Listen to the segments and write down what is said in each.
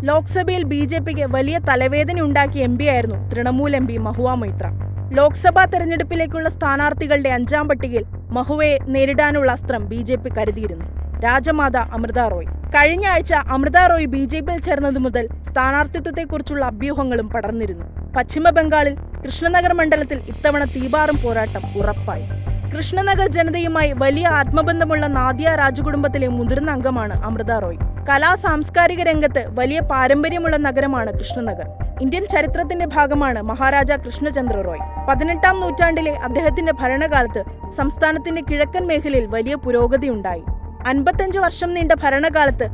ലോക്സഭയിൽ ബി.ജെ.പിക്ക് വലിയ തലവേദനയുണ്ടാക്കിയ എം പിയായിരുന്നു തൃണമൂൽ എം പി മഹുവ മൊയ്ത്ര. ലോക്സഭാ തെരഞ്ഞെടുപ്പിലേക്കുള്ള സ്ഥാനാർത്ഥികളുടെ 5-ാം പട്ടികയിൽ മഹുവയെ നേരിടാനുള്ള അസ്ത്രം ബി.ജെ.പി കരുതിയിരുന്നു. രാജമാത അമൃത റോയ്. കഴിഞ്ഞ ആഴ്ച അമൃത റോയ് ബി.ജെ.പിയിൽ ചേർന്നതു മുതൽ സ്ഥാനാർത്ഥിത്വത്തെക്കുറിച്ചുള്ള അഭ്യൂഹങ്ങളും പടർന്നിരുന്നു. പശ്ചിമ ബംഗാളിൽ കൃഷ്ണനഗർ മണ്ഡലത്തിൽ ഇത്തവണ തീപാറും പോരാട്ടം ഉറപ്പായി. കൃഷ്ണനഗർ ജനതയുമായി വലിയ ആത്മബന്ധമുള്ള നാദിയ രാജകുടുംബത്തിലെ മുതിർന്ന അംഗമാണ് അമൃത റോയ്. സാംസ്കാരിക രംഗത്ത് വലിയ പാരമ്പര്യമുള്ള നഗരമാണ് കൃഷ്ണനഗർ. ഇന്ത്യൻ ചരിത്രത്തിന്റെ ഭാഗമാണ് മഹാരാജ കൃഷ്ണചന്ദ്ര റോയ്. 18-ാം നൂറ്റാണ്ടിലെ അദ്ദേഹത്തിന്റെ ഭരണകാലത്ത് സംസ്ഥാനത്തിന്റെ കിഴക്കൻ മേഖലയിൽ വലിയ പുരോഗതിയുണ്ടായി. 55 വർഷം നീണ്ട ഭരണകാലത്ത്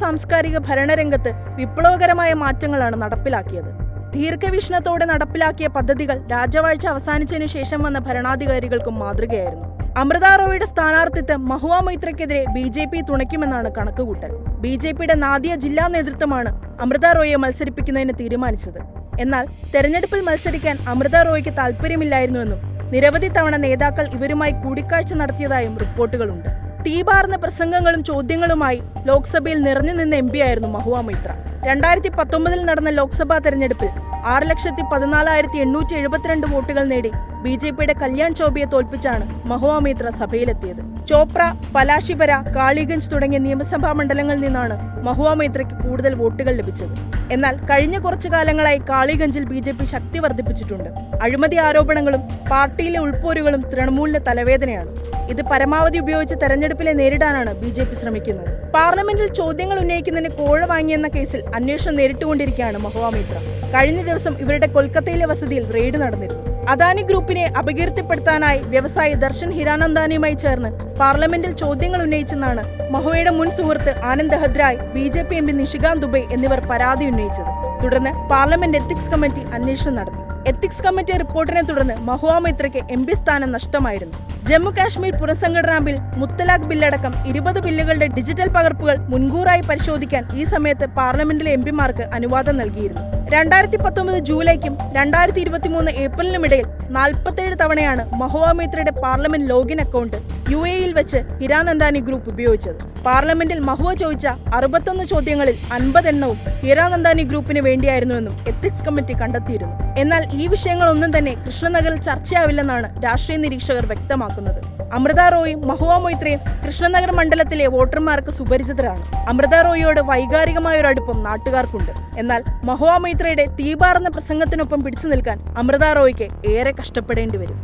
സാംസ്കാരിക ഭരണരംഗത്ത് വിപ്ലവകരമായ മാറ്റങ്ങളാണ് നടപ്പിലാക്കിയത്. ദീർഘവീക്ഷണത്തോടെ നടപ്പിലാക്കിയ പദ്ധതികൾ രാജവാഴ്ച അവസാനിച്ചതിനു ശേഷം വന്ന ഭരണാധികാരികൾക്കും മാതൃകയായിരുന്നു. അമൃത റോയിയുടെ സ്ഥാനാർത്ഥിത്വം മഹുവ മൊയ്ത്രയ്ക്കെതിരെ ബി.ജെ.പി തുണയ്ക്കുമെന്നാണ് കണക്കുകൂട്ടൽ. ബി.ജെ.പിയുടെ നാദിയ ജില്ലാ നേതൃത്വമാണ് അമൃത റോയിയെ മത്സരിപ്പിക്കുന്നതിന് തീരുമാനിച്ചത്. എന്നാൽ തെരഞ്ഞെടുപ്പിൽ മത്സരിക്കാൻ അമൃത റോയിക്ക് താൽപ്പര്യമില്ലായിരുന്നുവെന്നും നിരവധി തവണ നേതാക്കൾ ഇവരുമായി കൂടിക്കാഴ്ച നടത്തിയതായും റിപ്പോർട്ടുകളുണ്ട്. തീപാർന്ന പ്രസംഗങ്ങളും ചോദ്യങ്ങളുമായി ലോക്സഭയിൽ നിറഞ്ഞു നിന്ന എം പിയായിരുന്നു മഹുവ മൊയ്ത്ര. 2019 നടന്ന ലോക്സഭാ തെരഞ്ഞെടുപ്പിൽ 6,14,872 വോട്ടുകൾ നേടി ബി.ജെ.പിയുടെ കല്യാൺ ചൗബയെ തോൽപ്പിച്ചാണ് മഹുവ മൊയ്ത്ര സഭയിലെത്തിയത്. ചോപ്ര, പലാഷിപര, കാളിഗഞ്ച് തുടങ്ങിയ നിയമസഭാ മണ്ഡലങ്ങളിൽ നിന്നാണ് മഹുവ മൊയ്ത്രയ്ക്ക് കൂടുതൽ വോട്ടുകൾ ലഭിച്ചത്. എന്നാൽ കഴിഞ്ഞ കുറച്ചു കാലങ്ങളായി കാളിഗഞ്ചിൽ ബി.ജെ.പി ശക്തി വർദ്ധിപ്പിച്ചിട്ടുണ്ട്. അഴിമതി ആരോപണങ്ങളും പാർട്ടിയിലെ ഉൾപ്പോരുകളും തൃണമൂലിന് തലവേദനയാണ്. ഇത് പരമാവധി ഉപയോഗിച്ച് തെരഞ്ഞെടുപ്പിലെ നേരിടാനാണ് ബി.ജെ.പി ശ്രമിക്കുന്നത്. പാർലമെന്റിൽ ചോദ്യങ്ങൾ ഉന്നയിക്കുന്നതിന് കോഴ വാങ്ങിയെന്ന കേസിൽ അന്വേഷണം നേരിട്ടുകൊണ്ടിരിക്കുകയാണ് മഹുവ മൊയ്ത്ര. കഴിഞ്ഞ ദിവസം ഇവരുടെ കൊൽക്കത്തയിലെ വസതിയിൽ റെയ്ഡ് നടന്നിരുന്നു. അദാനി ഗ്രൂപ്പിനെ അപകീർത്തിപ്പെടുത്താനായി വ്യവസായി ദർശൻ ഹിരാനന്ദാനിയുമായി ചേർന്ന് പാർലമെന്റിൽ ചോദ്യങ്ങൾ ഉന്നയിച്ചെന്നാണ് മഹുവയുടെ മുൻ സുഹൃത്ത് Anand Hadrai, BJP M P Nishikant Dubey എന്നിവർ പരാതി ഉന്നയിച്ചത്. തുടർന്ന് പാർലമെന്റ് എത്തിക്സ് കമ്മിറ്റി അന്വേഷണം നടത്തി. എത്തിക്സ് കമ്മിറ്റി റിപ്പോർട്ടിനെ തുടർന്ന് മഹുവ മൊയ്ത്രയ്ക്ക് എം പി സ്ഥാനം നഷ്ടമായിരുന്നു. ജമ്മു കാശ്മീർ പുനഃസംഘടനാ ബിൽ, മുത്തലാഖ് ബില്ലടക്കം 20 ബില്ലുകളുടെ ഡിജിറ്റൽ പകർപ്പുകൾ മുൻകൂറായി പരിശോധിക്കാൻ ഈ സമയത്ത് പാർലമെന്റിലെ എം പിമാർക്ക് അനുവാദം നൽകിയിരുന്നു. 2019 ജൂലൈക്കും 2023 ഏപ്രിലിനുമിടയിൽ 47 തവണയാണ് മഹുവ മൊയ്ത്രയുടെ പാർലമെന്റ് ലോഗിൻ അക്കൗണ്ട് UAE-യിൽ വെച്ച് ഹിരാനന്ദാനി ഗ്രൂപ്പ് ഉപയോഗിച്ചത്. പാർലമെന്റിൽ മഹുവ ചോദിച്ച 61 ചോദ്യങ്ങളിൽ 50 എണ്ണവും ഹിരാനന്ദാനി ഗ്രൂപ്പിന് വേണ്ടിയായിരുന്നുവെന്നും എത്തിക്സ് കമ്മിറ്റി കണ്ടെത്തിയിരുന്നു. എന്നാൽ ഈ വിഷയങ്ങളൊന്നും തന്നെ കൃഷ്ണനഗറിൽ ചർച്ചയാവില്ലെന്നാണ് രാഷ്ട്രീയ നിരീക്ഷകർ വ്യക്തമാക്കുന്നത്. അമൃത റോയും മഹുവ മൊയ്ത്രയും കൃഷ്ണനഗർ മണ്ഡലത്തിലെ വോട്ടർമാർക്ക് സുപരിചിതരാണ്. അമൃത റോയിയോട് വൈകാരികമായൊരു അടുപ്പം നാട്ടുകാർക്കുണ്ട്. എന്നാൽ മഹുവ മൊയ്ത്രയുടെ തീപാർന്ന പ്രസംഗത്തിനൊപ്പം പിടിച്ചു നിൽക്കാൻ അമൃത റോയിക്ക് ഏറെ കഷ്ടപ്പെടേണ്ടി വരും.